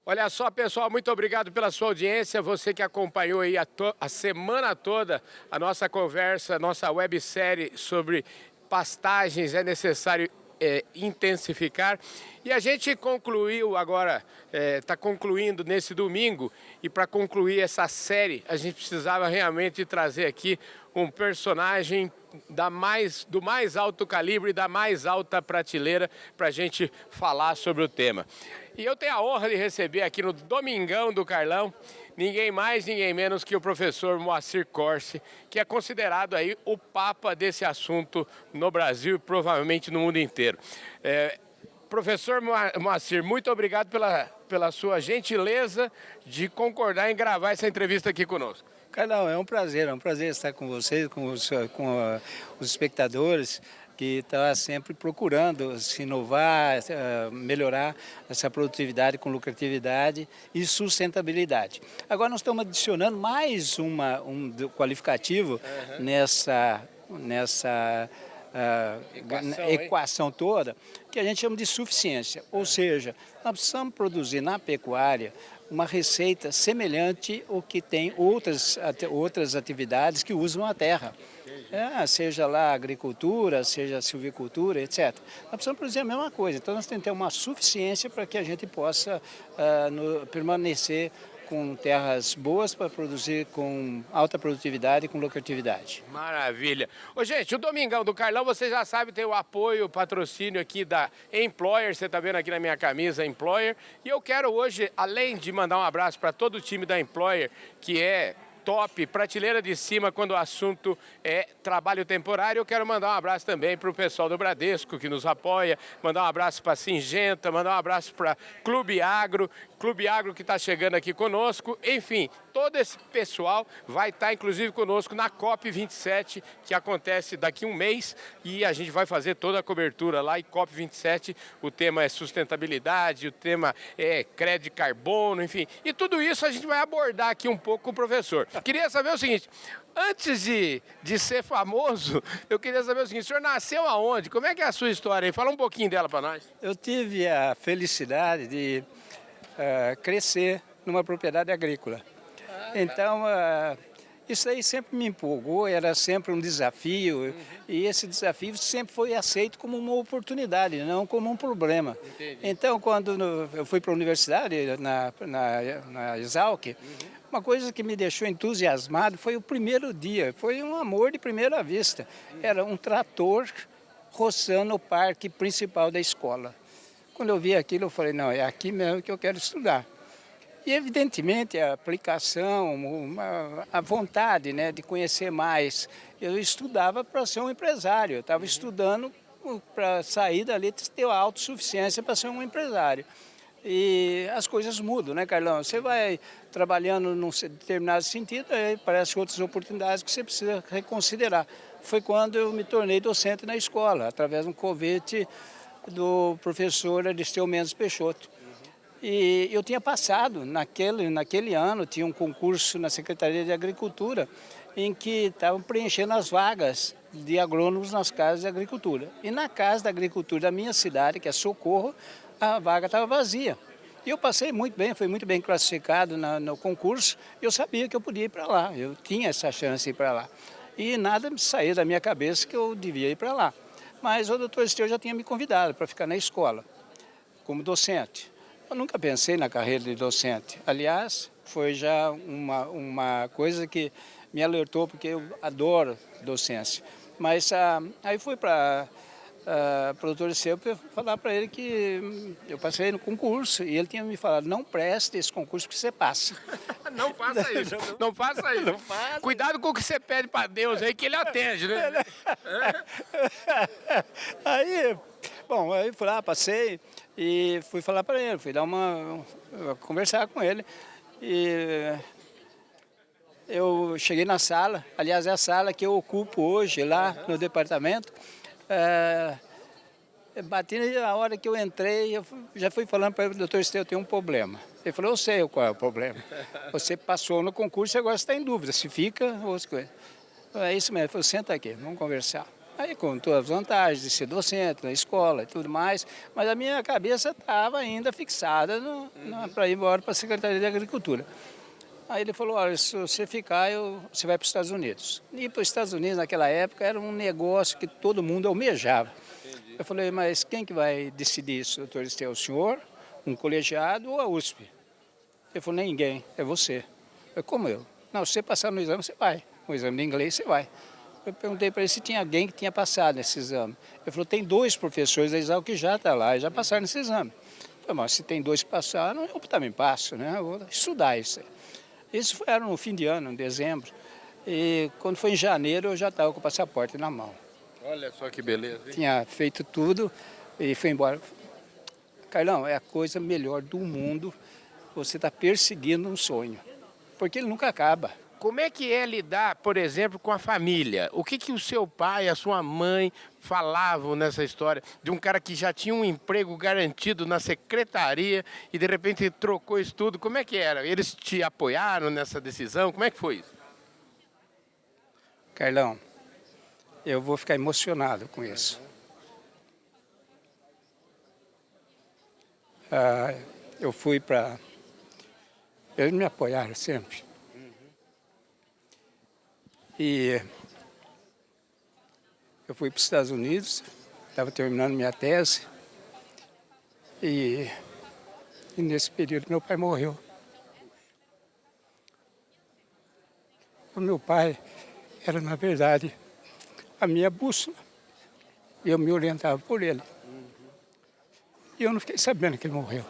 Olha só, pessoal, muito obrigado pela sua audiência. Você que acompanhou aí a semana toda a nossa conversa, a nossa websérie sobre pastagens, é necessário intensificar. E a gente concluiu agora, está concluindo nesse domingo, e para concluir essa série, a gente precisava realmente trazer aqui um personagem do mais alto calibre, da mais alta prateleira, para a gente falar sobre o tema. E eu tenho a honra de receber aqui no Domingão do Carlão, ninguém mais, ninguém menos que o professor Moacir Corsi, que é considerado aí o papa desse assunto no Brasil e provavelmente no mundo inteiro. Professor Moacir, muito obrigado pela sua gentileza de concordar em gravar essa entrevista aqui conosco. Carlão, é um prazer estar com vocês, os espectadores que estão sempre procurando se inovar, melhorar essa produtividade com lucratividade e sustentabilidade. Agora nós estamos adicionando mais um qualificativo nessa equação toda, que a gente chama de suficiência. Ou seja, nós precisamos produzir na pecuária uma receita semelhante ao que tem outras atividades que usam a terra. Seja lá agricultura, seja silvicultura, etc. Nós precisamos produzir a mesma coisa. Então nós temos que ter uma suficiência para que a gente possa permanecer com terras boas para produzir com alta produtividade e com lucratividade. Maravilha. Ô, gente, o Domingão do Carlão, você já sabe, tem o apoio, o patrocínio aqui da Employer, você está vendo aqui na minha camisa, Employer. E eu quero hoje, além de mandar um abraço para todo o time da Employer, que é top, prateleira de cima quando o assunto é trabalho temporário, eu quero mandar um abraço também para o pessoal do Bradesco que nos apoia, mandar um abraço para a Singenta, mandar um abraço para Clube Agro que está chegando aqui conosco, enfim, todo esse pessoal vai estar inclusive conosco na COP27, que acontece daqui um mês, e a gente vai fazer toda a cobertura lá. E COP27, o tema é sustentabilidade, o tema é crédito de carbono, enfim, e tudo isso a gente vai abordar aqui um pouco com o professor. Queria saber o seguinte, antes de ser famoso, eu queria saber o seguinte, o senhor nasceu aonde? Como é que é a sua história aí? Fala um pouquinho dela para nós. Eu tive a felicidade de crescer numa propriedade agrícola. Então, isso aí sempre me empolgou, era sempre um desafio, e esse desafio sempre foi aceito como uma oportunidade, não como um problema. Entendi. Então, quando eu fui para a universidade, na Exalc, uma coisa que me deixou entusiasmado foi o primeiro dia, foi um amor de primeira vista. Era um trator roçando o parque principal da escola. Quando eu vi aquilo, eu falei, não, é aqui mesmo que eu quero estudar. E, evidentemente, a aplicação, a vontade, né, de conhecer mais. Eu estudava para ser um empresário, eu estava estudando para sair dali, ter a autossuficiência para ser um empresário. E as coisas mudam, né, Carlão? Você vai trabalhando num determinado sentido, aí aparecem outras oportunidades que você precisa reconsiderar. Foi quando eu me tornei docente na escola, através de um convite do professor Aristeu Mendes Peixoto. E eu tinha passado, naquele ano, tinha um concurso na Secretaria de Agricultura, em que estavam preenchendo as vagas de agrônomos nas casas de agricultura. E na casa da agricultura da minha cidade, que é Socorro, a vaga estava vazia. E eu passei muito bem, fui muito bem classificado no concurso, e eu sabia que eu podia ir para lá, eu tinha essa chance de ir para lá. E nada me saía da minha cabeça que eu devia ir para lá. Mas o doutor Esteu já tinha me convidado para ficar na escola, como docente. Eu nunca pensei na carreira de docente. Aliás, foi já uma coisa que me alertou, porque eu adoro docência. Mas aí fui para o doutor Esteu para falar para ele que eu passei no concurso, e ele tinha me falado, não preste esse concurso que você passa. Não faça isso, não faça isso. Não faça. Cuidado com o que você pede para Deus aí, que ele atende, né? Aí fui lá, passei e fui falar para ele, fui conversar com ele. E eu cheguei na sala, aliás, é a sala que eu ocupo hoje lá no departamento. Bati na hora que eu entrei, já fui falando para ele, doutor Esteu, eu tenho um problema. Ele falou, eu sei qual é o problema. Você passou no concurso e agora está em dúvida, se fica ou se coisa. É isso mesmo, ele falou, senta aqui, vamos conversar. Aí com todas as vantagens de ser docente na escola e tudo mais, mas a minha cabeça estava ainda fixada para ir embora para a Secretaria de Agricultura. Aí ele falou, olha, se você ficar, você vai para os Estados Unidos. Ir para os Estados Unidos naquela época era um negócio que todo mundo almejava. Entendi. Eu falei, mas quem que vai decidir isso, doutor Estel? O senhor, um colegiado ou a USP? Ele falou, ninguém, é você. Eu, como eu? Não, se você passar no exame, você vai. O exame de inglês, você vai. Eu perguntei para ele se tinha alguém que tinha passado nesse exame. Ele falou, tem 2 professores da Exalc que já estão lá, e já passaram nesse exame. Eu falei, mas se tem 2 que passaram, eu também passo, né? Eu vou estudar isso. Isso era no fim de ano, em dezembro. E quando foi em janeiro, eu já estava com o passaporte na mão. Olha só que beleza, hein? Tinha feito tudo e fui embora. Carlão, é a coisa melhor do mundo você estar perseguindo um sonho, porque ele nunca acaba. Como é que é lidar, por exemplo, com a família? O que o seu pai, a sua mãe falavam nessa história de um cara que já tinha um emprego garantido na secretaria e de repente trocou isso tudo? Como é que era? Eles te apoiaram nessa decisão? Como é que foi isso? Carlão, eu vou ficar emocionado com isso. Eu fui para... Eles me apoiaram sempre. E eu fui para os Estados Unidos, estava terminando minha tese, e nesse período meu pai morreu. O meu pai era, na verdade, a minha bússola. Eu me orientava por ele. E eu não fiquei sabendo que ele morreu.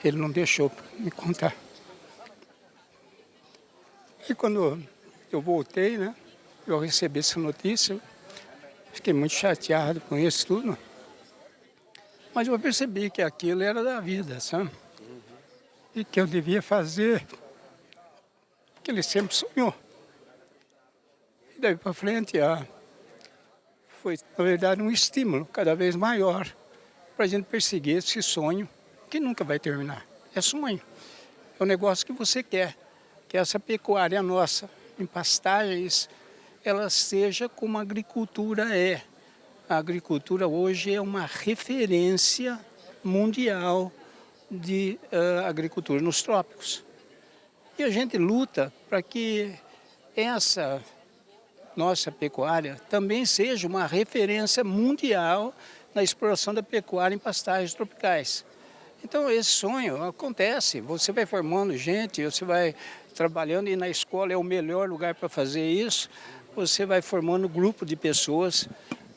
Ele não deixou me contar. E quando eu voltei, né, eu recebi essa notícia, fiquei muito chateado com isso tudo. Mas eu percebi que aquilo era da vida, sabe? E que eu devia fazer o que ele sempre sonhou. E daí para frente, foi, na verdade, um estímulo cada vez maior para a gente perseguir esse sonho que nunca vai terminar. É sonho. É um negócio que você quer. Que essa pecuária nossa, em pastagens, ela seja como a agricultura é. A agricultura hoje é uma referência mundial de agricultura nos trópicos. E a gente luta para que essa nossa pecuária também seja uma referência mundial na exploração da pecuária em pastagens tropicais. Então esse sonho acontece, você vai formando gente, você vai trabalhando e na escola é o melhor lugar para fazer isso, você vai formando um grupo de pessoas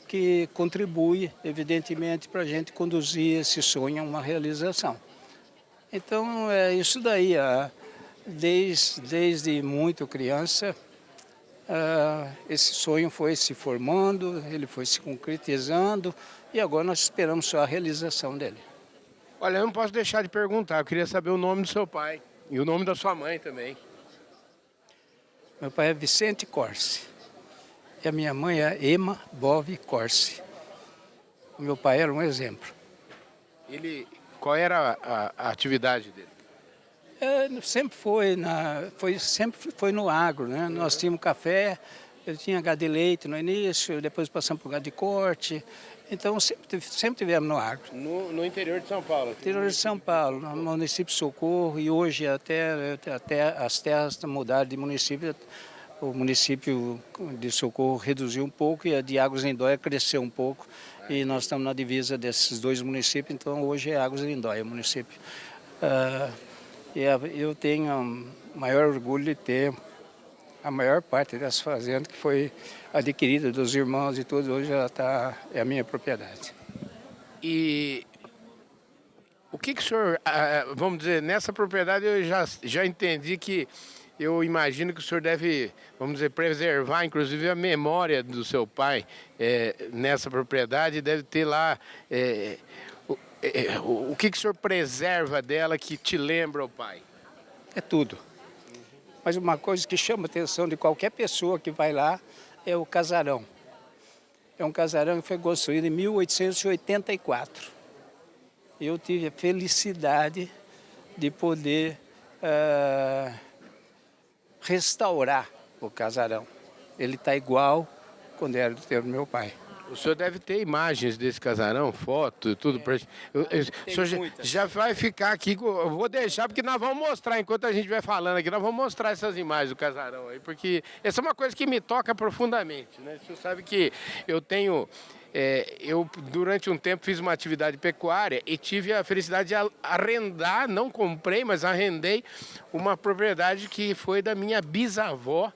que contribui, evidentemente, para a gente conduzir esse sonho a uma realização. Então é isso daí, desde muito criança, esse sonho foi se formando, ele foi se concretizando e agora nós esperamos só a realização dele. Olha, eu não posso deixar de perguntar, eu queria saber o nome do seu pai e o nome da sua mãe também. Meu pai é Vicente Corse e a minha mãe é Ema Bove Corse. O meu pai era um exemplo. Qual era a atividade dele? Sempre foi no agro, né? Nós tínhamos café, eu tinha gado de leite no início, depois passamos por gado de corte. Então sempre tivemos no agro. No interior de São Paulo? Interior de São Paulo, no município de Socorro, e hoje até as terras mudaram de município. O município de Socorro reduziu um pouco e a de Águas Lindóia cresceu um pouco. E nós estamos na divisa desses 2 municípios, então hoje é Águas Lindóia o município. Eu tenho o maior orgulho de ter a maior parte dessa fazenda que foi adquirida dos irmãos e tudo, hoje ela é a minha propriedade. E o que o senhor, vamos dizer, nessa propriedade eu já entendi que eu imagino que o senhor deve, vamos dizer, preservar inclusive a memória do seu pai nessa propriedade, deve ter lá... o que o senhor preserva dela que te lembra o pai? É tudo. Mas uma coisa que chama a atenção de qualquer pessoa que vai lá é o casarão. É um casarão que foi construído em 1884. Eu tive a felicidade de poder restaurar o casarão. Ele está igual quando era do tempo do meu pai. O senhor deve ter imagens desse casarão, foto, tudo pra gente. O senhor já vai ficar aqui, eu vou deixar, porque nós vamos mostrar, enquanto a gente vai falando aqui, nós vamos mostrar essas imagens do casarão aí, porque essa é uma coisa que me toca profundamente, né? O senhor sabe que eu tenho. Eu, durante um tempo, fiz uma atividade pecuária e tive a felicidade de arrendar, não comprei, mas arrendei uma propriedade que foi da minha bisavó,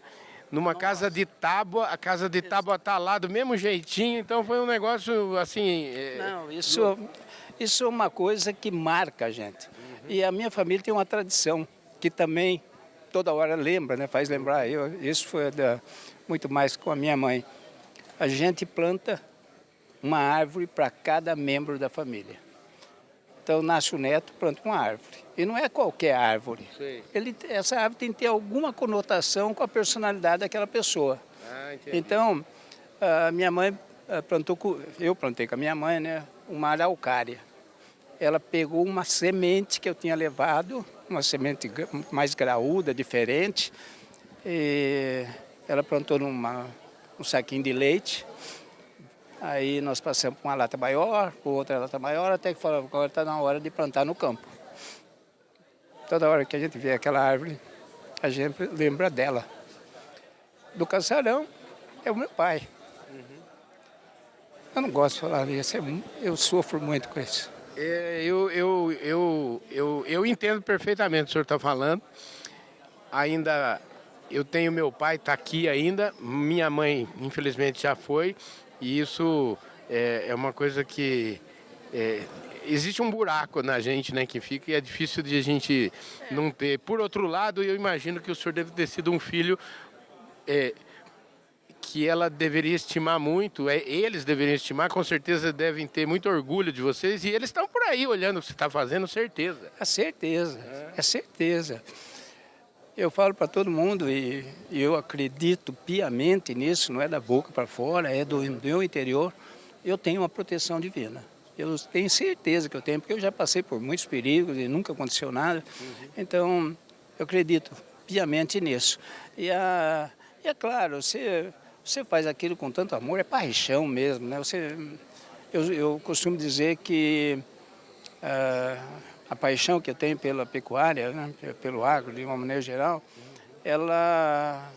numa casa de tábua. A casa de tábua está lá do mesmo jeitinho, então foi um negócio assim... Não, isso é uma coisa que marca a gente. E a minha família tem uma tradição que também toda hora lembra, né? Faz lembrar. Isso foi muito mais com a minha mãe. A gente planta uma árvore para cada membro da família. Então, nasce o neto, planta uma árvore. E não é qualquer árvore. Essa árvore tem que ter alguma conotação com a personalidade daquela pessoa. Então, a minha mãe plantou, eu plantei com a minha mãe, né, uma araucária. Ela pegou uma semente que eu tinha levado, uma semente mais graúda, diferente, e ela plantou num saquinho de leite. Aí nós passamos por uma lata maior, por outra lata maior, até que falamos, agora está na hora de plantar no campo. Toda hora que a gente vê aquela árvore, a gente lembra dela. Do casarão é o meu pai. Eu não gosto de falar nisso, eu sofro muito com isso. Eu entendo perfeitamente o que o senhor está falando. Ainda eu tenho meu pai, está aqui ainda, minha mãe infelizmente já foi. E isso é uma coisa que... existe um buraco na gente, né, que fica, e é difícil de a gente não ter. Por outro lado, eu imagino que o senhor deve ter sido um filho que ela deveria estimar muito, eles deveriam estimar, com certeza devem ter muito orgulho de vocês, e eles estão por aí olhando o que você está fazendo, certeza. É certeza, é certeza. Eu falo para todo mundo e eu acredito piamente nisso, não é da boca para fora, é do meu interior. Eu tenho uma proteção divina. Eu tenho certeza que eu tenho, porque eu já passei por muitos perigos e nunca aconteceu nada. Então, eu acredito piamente nisso. E é claro, você faz aquilo com tanto amor, é paixão mesmo, né? Eu costumo dizer que a paixão que eu tenho pela pecuária, né, pelo agro de uma maneira geral, ela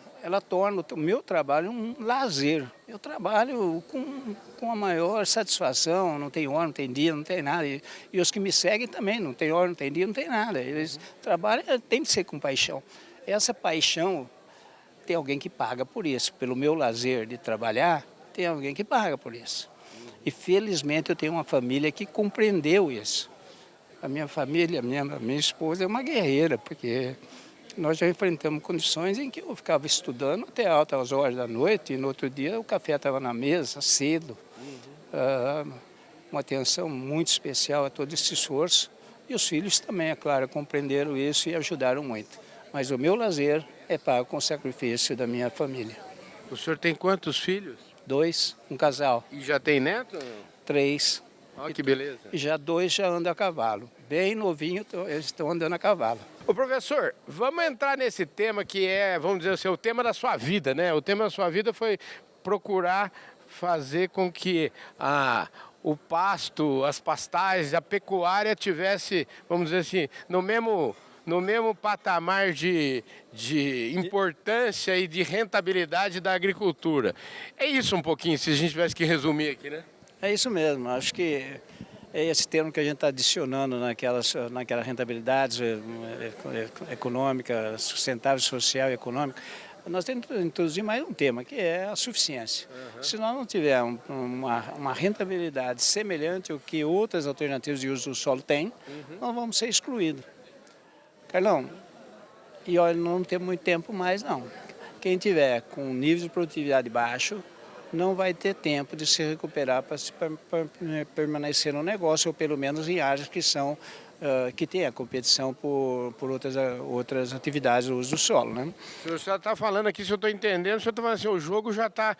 torna o meu trabalho um lazer. Eu trabalho com a maior satisfação, não tem hora, não tem dia, não tem nada. E os que me seguem também, não tem hora, não tem dia, não tem nada. Eles trabalham, tem que ser com paixão. Essa paixão, tem alguém que paga por isso. Pelo meu lazer de trabalhar, tem alguém que paga por isso. E felizmente eu tenho uma família que compreendeu isso. A minha família, a minha esposa é uma guerreira, porque nós já enfrentamos condições em que eu ficava estudando até altas horas da noite e no outro dia o café estava na mesa, cedo. Uma atenção muito especial a todo esse esforço. E os filhos também, é claro, compreenderam isso e ajudaram muito. Mas o meu lazer é pago com o sacrifício da minha família. O senhor tem quantos filhos? 2, um casal. E já tem neto? 3. Olha que beleza. E já 2 já andam a cavalo. Bem novinho, eles estão andando a cavalo. Ô professor, vamos entrar nesse tema que é, vamos dizer assim, o tema da sua vida, né? O tema da sua vida foi procurar fazer com que o pasto, as pastagens, a pecuária tivesse, vamos dizer assim, no mesmo patamar de importância e de rentabilidade da agricultura. É isso um pouquinho, se a gente tivesse que resumir aqui, né? É isso mesmo, acho que é esse termo que a gente está adicionando naquelas rentabilidades econômica, sustentável, social e econômica. Nós temos que introduzir mais um tema, que é a suficiência. Se nós não tivermos uma rentabilidade semelhante ao que outras alternativas de uso do solo têm, nós vamos ser excluídos. Carlão, e olha, não temos muito tempo mais não. Quem tiver com um nível de produtividade baixo, não vai ter tempo de se recuperar para permanecer no negócio, ou pelo menos em áreas que tem a competição por outras atividades do uso do solo, né? O senhor está falando aqui, se eu estou entendendo, o senhor está falando assim, o jogo já está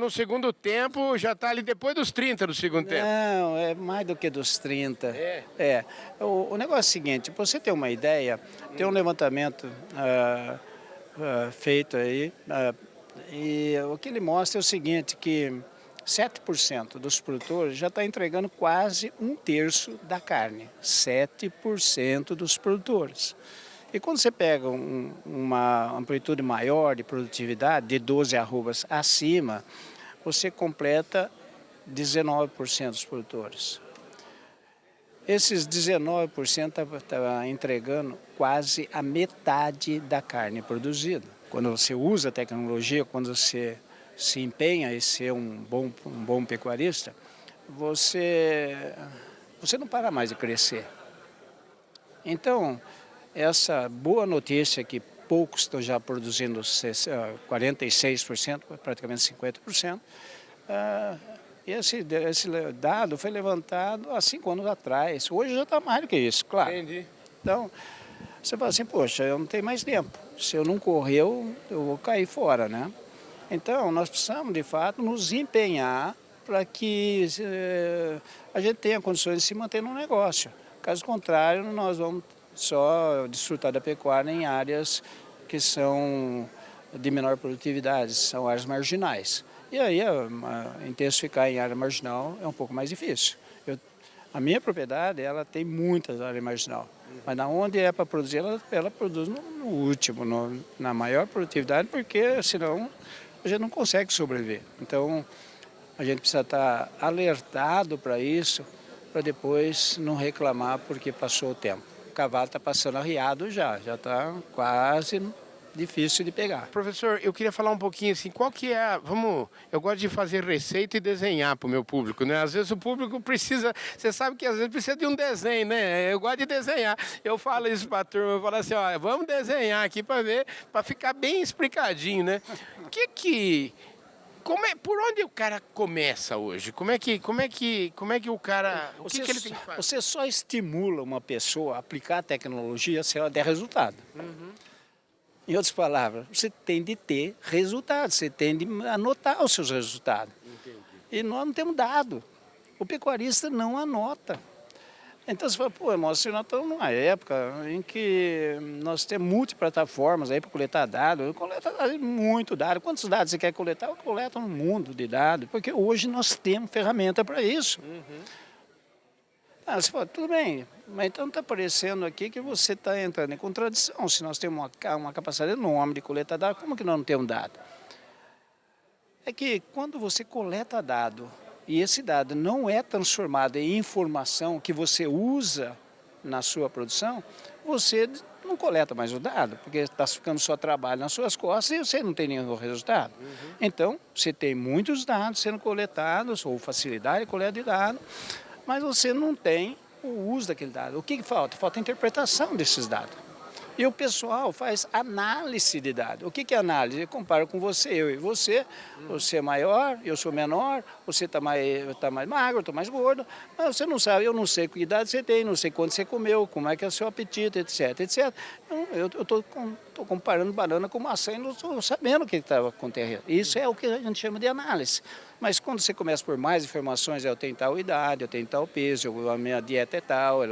no segundo tempo, já está ali depois dos 30 do segundo tempo. Não, é mais do que dos 30. O negócio é o seguinte, para você ter uma ideia, tem um levantamento feito aí E o que ele mostra é o seguinte, que 7% dos produtores já está entregando quase 1/3 da carne. 7% dos produtores. E quando você pega uma amplitude maior de produtividade, de 12 arrobas acima, você completa 19% dos produtores. Esses 19% tá entregando quase a metade da carne produzida. Quando você usa a tecnologia, quando você se empenha em ser um bom pecuarista, você não para mais de crescer. Então, essa boa notícia que poucos estão já produzindo 46%, praticamente 50%, esse dado foi levantado há 5 anos atrás. Hoje já está mais do que isso, claro. Entendi. Então, você fala assim, poxa, eu não tenho mais tempo. Se eu não correr, eu vou cair fora, né? Então, nós precisamos, de fato, nos empenhar para que a gente tenha condições de se manter no negócio. Caso contrário, nós vamos só desfrutar da pecuária em áreas que são de menor produtividade, são áreas marginais. E aí, intensificar em área marginal é um pouco mais difícil. A minha propriedade, ela tem muitas áreas marginal, mas na onde é para produzir, ela produz no último, na maior produtividade, porque senão a gente não consegue sobreviver. Então, a gente precisa estar alertado para isso, para depois não reclamar porque passou o tempo. O cavalo está passando arriado já está quase difícil de pegar. Professor, eu queria falar um pouquinho assim, qual que é, eu gosto de fazer receita e desenhar para o meu público, né? Às vezes o público precisa, você sabe que às vezes precisa de um desenho, né? Eu gosto de desenhar. Eu falo isso para a turma, eu falo assim, ó, vamos desenhar aqui para ver, para ficar bem explicadinho, né? Por onde o cara começa hoje? Como é que o cara, o que ele tem que fazer? Você só estimula uma pessoa a aplicar a tecnologia se ela der resultado. Em outras palavras, você tem de ter resultados, você tem de anotar os seus resultados. Entendi. E nós não temos dado. O pecuarista não anota. Então você fala, pô, irmão, nós estamos numa época em que nós temos multiplataformas aí para coletar dados. Coleta muito dado. Quantos dados você quer coletar? Eu coleto um mundo de dados, porque hoje nós temos ferramenta para isso. Você fala, tudo bem, mas então está parecendo aqui que você está entrando em contradição. Se nós temos uma capacidade enorme de coletar dados, como que nós não temos dado? É que quando você coleta dado e esse dado não é transformado em informação que você usa na sua produção, você não coleta mais o dado, porque está ficando só trabalho nas suas costas e você não tem nenhum resultado. Então, você tem muitos dados sendo coletados, ou facilidade de coleta de dados, mas você não tem o uso daquele dado. O que falta? Falta a interpretação desses dados. E o pessoal faz análise de dados. O que é análise? Eu comparo com você, eu e você. Você é maior, eu sou menor, você está mais magro, eu estou mais gordo. Mas você não sabe, eu não sei que idade você tem, não sei quanto você comeu, como é que é o seu apetite, etc, etc. Eu estou comparando banana com maçã e não estou sabendo o que estava acontecendo. Isso é o que a gente chama de análise. Mas quando você começa por mais informações, eu tenho tal idade, eu tenho tal peso, a minha dieta é tal,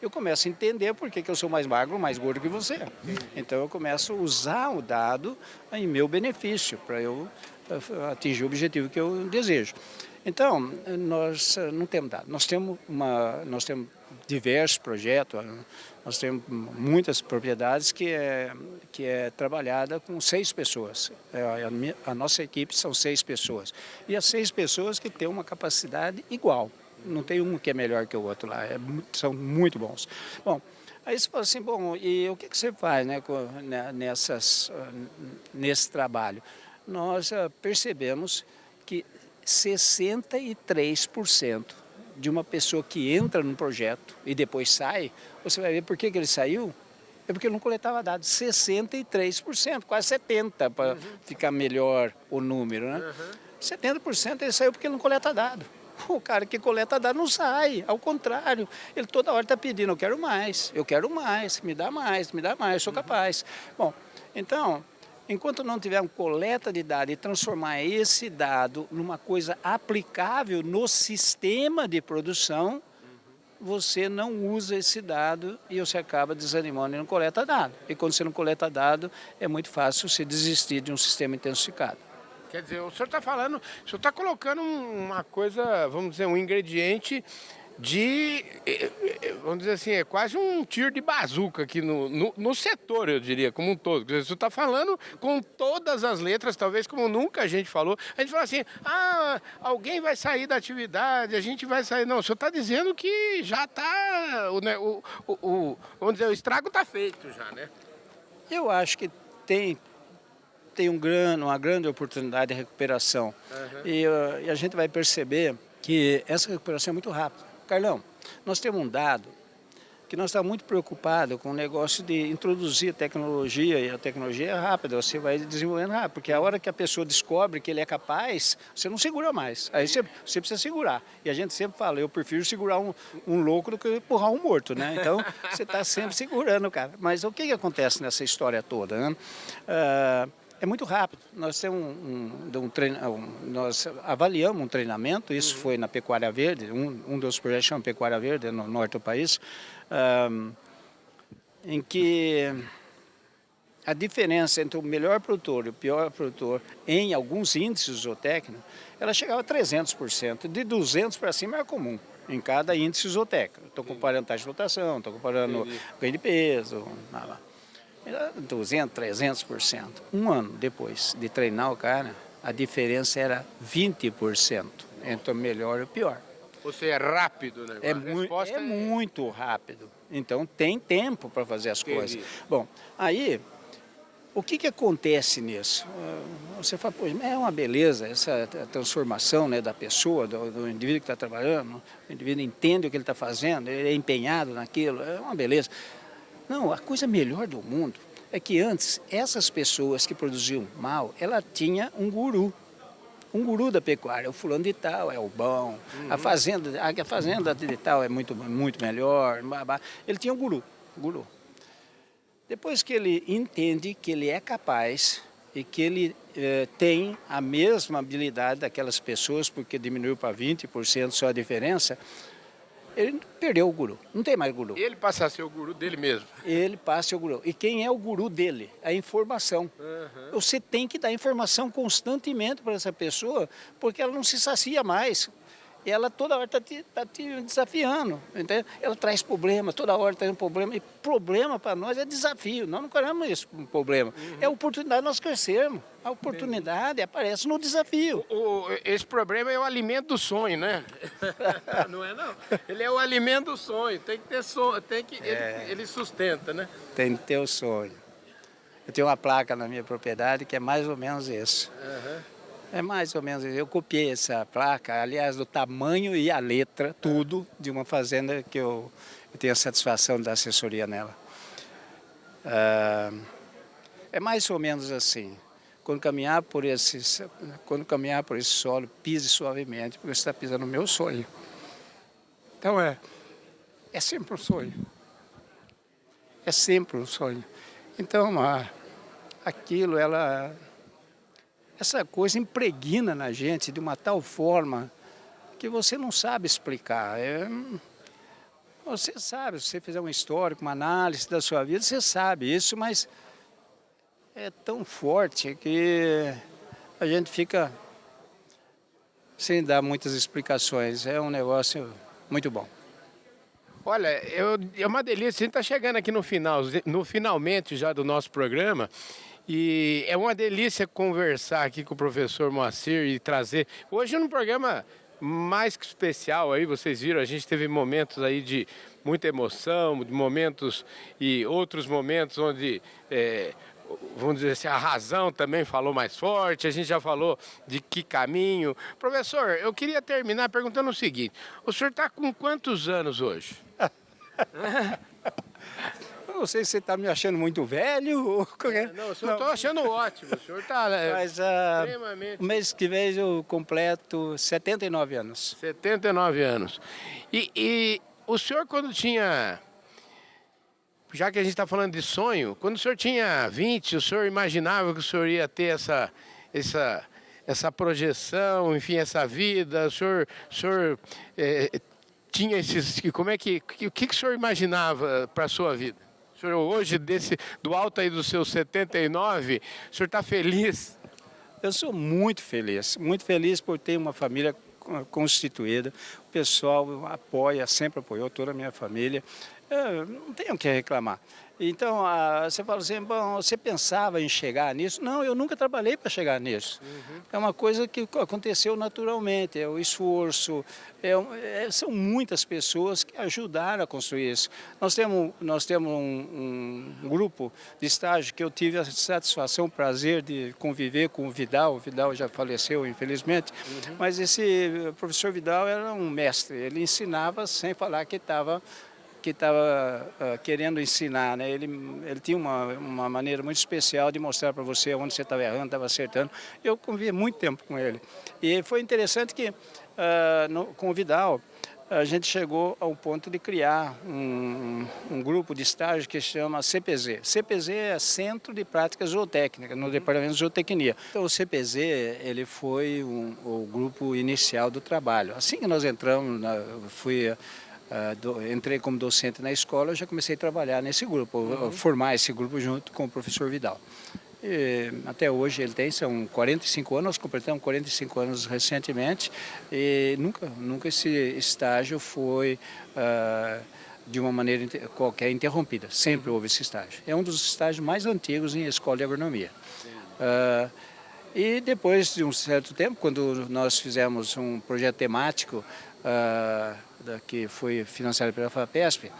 eu começo a entender por que eu sou mais magro, mais gordo que você. Então eu começo a usar o dado em meu benefício, para eu atingir o objetivo que eu desejo. Então, nós não temos dado. Nós temos diversos projetos, nós temos muitas propriedades que é trabalhada com 6 pessoas. A nossa equipe são 6 pessoas. E as 6 pessoas que têm uma capacidade igual. Não tem um que é melhor que o outro lá, são muito bons. Bom, aí você fala assim, bom, e o que você faz, né, nesse trabalho? Nós percebemos que 63% de uma pessoa que entra num projeto e depois sai, você vai ver por que ele saiu, é porque ele não coletava dados. 63%, quase 70% para ficar melhor o número, né? 70% ele saiu porque ele não coleta dado. O cara que coleta dado não sai, ao contrário, ele toda hora está pedindo, eu quero mais, me dá mais, eu sou capaz. Bom, então, enquanto não tiver uma coleta de dados e transformar esse dado numa coisa aplicável no sistema de produção, você não usa esse dado e você acaba desanimando e não coleta dado. E quando você não coleta dado, é muito fácil você desistir de um sistema intensificado. Quer dizer, o senhor está falando, o senhor está colocando uma coisa, vamos dizer, um ingrediente de, vamos dizer assim, é quase um tiro de bazuca aqui no setor, eu diria, como um todo. Quer dizer, o senhor está falando com todas as letras, talvez como nunca a gente falou. A gente fala assim, alguém vai sair da atividade, a gente vai sair. Não, o senhor está dizendo que já está, vamos dizer, o estrago está feito já, né? Eu acho que tem uma grande oportunidade de recuperação. E a gente vai perceber que essa recuperação é muito rápida. Carlão, nós temos um dado que nós estamos muito preocupados com o negócio de introduzir tecnologia, e a tecnologia é rápida, você vai desenvolvendo rápido, porque a hora que a pessoa descobre que ele é capaz, você não segura mais, aí você precisa segurar. E a gente sempre fala, eu prefiro segurar um louco do que empurrar um morto, né? Então, você está sempre segurando, cara. Mas o que acontece nessa história toda, né? É muito rápido. Nós temos nós avaliamos um treinamento, isso foi na Pecuária Verde, um dos projetos chama Pecuária Verde, no norte do país, em que a diferença entre o melhor produtor e o pior produtor em alguns índices zootécnicos, ela chegava a 300%. De 200 para cima é comum em cada índice zootécnico. Estou comparando taxa de flotação, estou comparando ganho de peso, 200, 300%. Um ano depois de treinar o cara, a diferença era 20% entre o melhor e o pior. Ou seja, é rápido, né? É muito rápido. Então tem tempo para fazer as coisas. Bom, aí, o que acontece nisso? Você fala, pô, é uma beleza essa transformação, né, da pessoa, do indivíduo que está trabalhando, o indivíduo entende o que ele está fazendo, ele é empenhado naquilo, é uma beleza. Não, a coisa melhor do mundo é que antes, essas pessoas que produziam mal, ela tinha um guru da pecuária, o fulano de tal é o bom, a fazenda de tal é muito melhor, ele tinha um guru. Depois que ele entende que ele é capaz e que ele tem a mesma habilidade daquelas pessoas, porque diminuiu para 20% só a diferença, ele perdeu o guru, não tem mais guru. Ele passa a ser o guru dele mesmo. Ele passa a ser o guru. E quem é o guru dele? A informação. Você tem que dar informação constantemente para essa pessoa, porque ela não se sacia mais. E ela toda hora está te desafiando. Entendeu? Ela traz problema, toda hora traz um problema. E problema para nós é desafio. Nós não queremos isso um problema. É a oportunidade de nós crescermos. A oportunidade aparece no desafio. Esse problema é o alimento do sonho, né? Não é não? Ele é o alimento do sonho. Tem que ter sonho, ele sustenta, né? Tem que ter o sonho. Eu tenho uma placa na minha propriedade que é mais ou menos isso. É mais ou menos isso. Eu copiei essa placa, aliás, do tamanho e a letra, tudo, de uma fazenda que eu tenho a satisfação da assessoria nela. É mais ou menos assim. Quando caminhar por esse solo, pise suavemente, porque você está pisando no meu sonho. Então é sempre um sonho. É sempre um sonho. Então, aquilo, essa coisa impregna na gente de uma tal forma que você não sabe explicar. Você sabe, se você fizer um histórico, uma análise da sua vida, você sabe isso, mas é tão forte que a gente fica sem dar muitas explicações. É um negócio muito bom. Olha, é uma delícia. A gente está chegando aqui no finalmente já do nosso programa. E é uma delícia conversar aqui com o professor Moacir e trazer... Hoje num programa mais que especial, aí vocês viram, a gente teve momentos aí de muita emoção, de momentos e outros momentos onde... vamos dizer assim, a razão também falou mais forte, a gente já falou de que caminho. Professor, eu queria terminar perguntando o seguinte, o senhor está com quantos anos hoje? Eu não sei se você está me achando muito velho ou... Não, o senhor está achando ótimo, o senhor está extremamente... O mês que vem eu completo 79 anos. 79 anos. E o senhor quando tinha... Já que a gente está falando de sonho, quando o senhor tinha 20, o senhor imaginava que o senhor ia ter essa projeção, enfim, essa vida? O senhor tinha como é o que o senhor imaginava para a sua vida? O senhor hoje, do alto aí dos seus 79, o senhor está feliz? Eu sou muito feliz por ter uma família constituída. O pessoal apoia, sempre apoiou toda a minha família. Eu não tenho o que reclamar. Então, você fala assim, bom, você pensava em chegar nisso? Não, eu nunca trabalhei para chegar nisso. É uma coisa que aconteceu naturalmente, é o esforço, são muitas pessoas que ajudaram a construir isso. Nós temos um grupo de estágio que eu tive a satisfação, o prazer de conviver com o Vidal já faleceu, infelizmente, mas esse professor Vidal era um mestre, ele ensinava sem falar que estava querendo ensinar, né? Ele tinha uma maneira muito especial de mostrar para você onde você estava errando, estava acertando. Eu convivi muito tempo com ele. E foi interessante que, com o Vidal, a gente chegou ao ponto de criar um grupo de estágio que se chama CPZ. CPZ é Centro de Prática Zootécnica, no Departamento de Zootecnia. Então, o CPZ ele foi o grupo inicial do trabalho. Assim que nós entramos, entrei como docente na escola, eu já comecei a trabalhar nesse grupo, formar esse grupo junto com o professor Vidal. E até hoje são 45 anos, nós completamos 45 anos recentemente, e nunca esse estágio foi de uma maneira qualquer interrompida, sempre houve esse estágio. É um dos estágios mais antigos em escola de agronomia. E depois de um certo tempo, quando nós fizemos um projeto temático, que foi financiado pela FAPESP,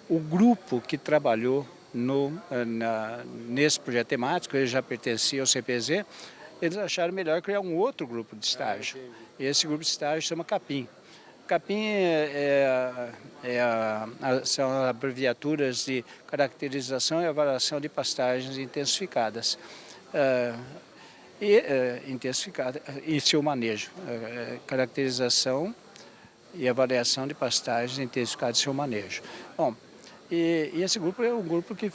o grupo que trabalhou nesse projeto temático, ele já pertencia ao CPZ, eles acharam melhor criar um outro grupo de estágio. E esse grupo de estágio chama CAPIM. CAPIM são abreviaturas de caracterização e avaliação de pastagens intensificadas. Intensificada e seu manejo, caracterização e avaliação de pastagens intensificadas e seu manejo. Bom, e esse grupo é um grupo que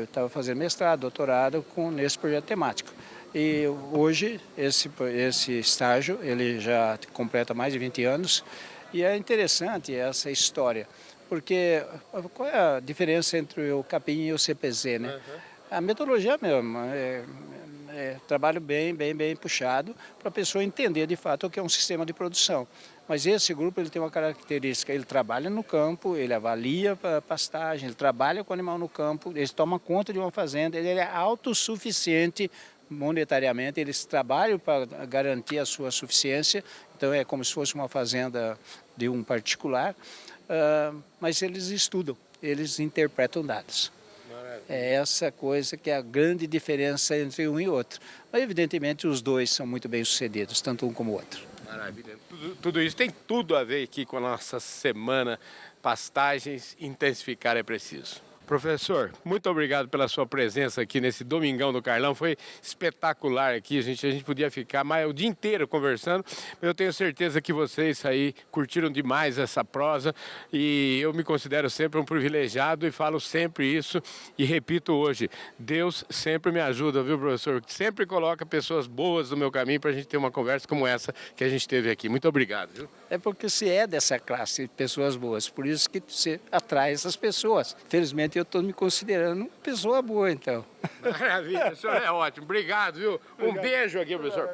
estava fazendo mestrado, doutorado nesse projeto temático. E hoje esse estágio ele já completa mais de 20 anos e é interessante essa história, porque qual é a diferença entre o CAPIM e o CPZ, né? A metodologia mesmo trabalho bem puxado para a pessoa entender de fato o que é um sistema de produção. Mas esse grupo ele tem uma característica, ele trabalha no campo, ele avalia a pastagem, ele trabalha com o animal no campo, ele toma conta de uma fazenda, ele é autossuficiente monetariamente, eles trabalham para garantir a sua suficiência, então é como se fosse uma fazenda de um particular, mas eles estudam, eles interpretam dados. É essa coisa que é a grande diferença entre um e outro. Mas, evidentemente, os dois são muito bem sucedidos, tanto um como o outro. Maravilha. Tudo isso tem tudo a ver aqui com a nossa semana Pastagens Intensificar é Preciso. Professor, muito obrigado pela sua presença aqui nesse Domingão do Carlão. Foi espetacular aqui, a gente podia ficar o dia inteiro conversando. Eu tenho certeza que vocês aí curtiram demais essa prosa e eu me considero sempre um privilegiado e falo sempre isso e repito hoje, Deus sempre me ajuda, viu, professor? Sempre coloca pessoas boas no meu caminho para a gente ter uma conversa como essa que a gente teve aqui. Muito obrigado, viu? É porque você é dessa classe de pessoas boas, por isso que você atrai essas pessoas. Felizmente eu estou me considerando uma pessoa boa, então. Maravilha, o senhor é ótimo. Obrigado, viu? Um beijo aqui, professor.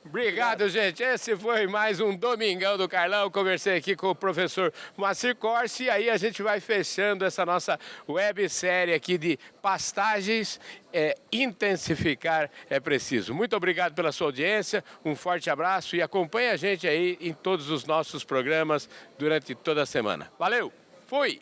Obrigado, gente. Esse foi mais um Domingão do Carlão. Eu conversei aqui com o professor Moacir Corsi e aí a gente vai fechando essa nossa websérie aqui de pastagens. Intensificar é preciso. Muito obrigado pela sua audiência, um forte abraço e acompanhe a gente aí em todos os nossos programas durante toda a semana. Valeu, fui!